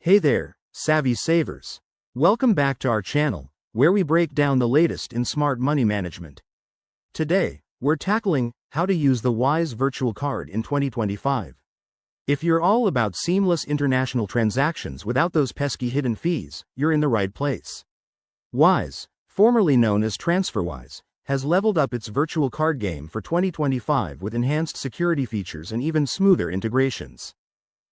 Hey there, savvy savers. Welcome back to our channel, where we break down the latest in smart money management. Today, we're tackling how to use the Wise virtual card in 2025. If you're all about seamless international transactions without those pesky hidden fees, you're in the right place. Wise, formerly known as TransferWise, has leveled up its virtual card game for 2025 with enhanced security features and even smoother integrations.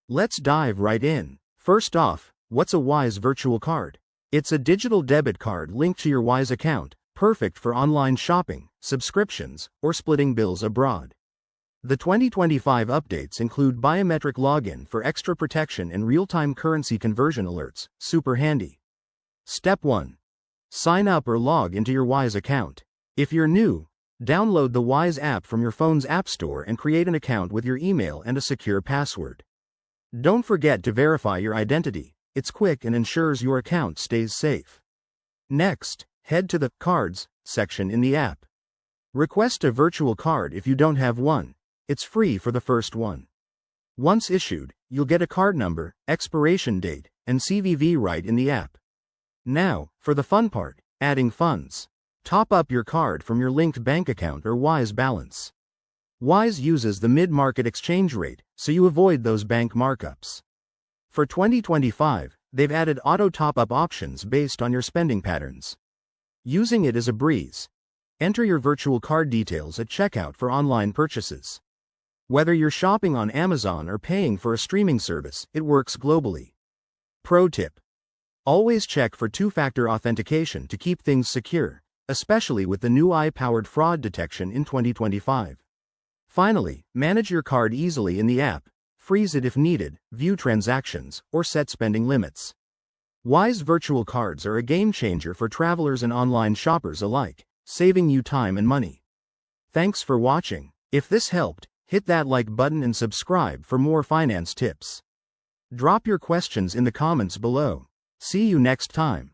Let's dive right in. First off, what's a Wise virtual card? It's a digital debit card linked to your Wise account, perfect for online shopping, subscriptions, or splitting bills abroad. The 2025 updates include biometric login for extra protection and real-time currency conversion alerts, super handy. Step 1. Sign up or log into your Wise account. If you're new, download the Wise app from your phone's app store and create an account with your email and a secure password. Don't forget to verify your identity. It's quick and ensures your account stays safe. Next, head to the Cards section in the app. Request a virtual card if you don't have one. It's free for the first one. Once issued, you'll get a card number, expiration date, and CVV right in the app. Now, for the fun part, adding funds. Top up your card from your linked bank account or Wise balance. Wise uses the mid-market exchange rate, so you avoid those bank markups. For 2025, they've added auto top-up options based on your spending patterns. Using it is a breeze. Enter your virtual card details at checkout for online purchases. Whether you're shopping on Amazon or paying for a streaming service, it works globally. Pro tip: always check for two-factor authentication to keep things secure, especially with the new AI-powered fraud detection in 2025. Finally, manage your card easily in the app, freeze it if needed, view transactions, or set spending limits. Wise virtual cards are a game changer for travelers and online shoppers alike, saving you time and money. Thanks for watching. If this helped, hit that like button and subscribe for more finance tips. Drop your questions in the comments below. See you next time.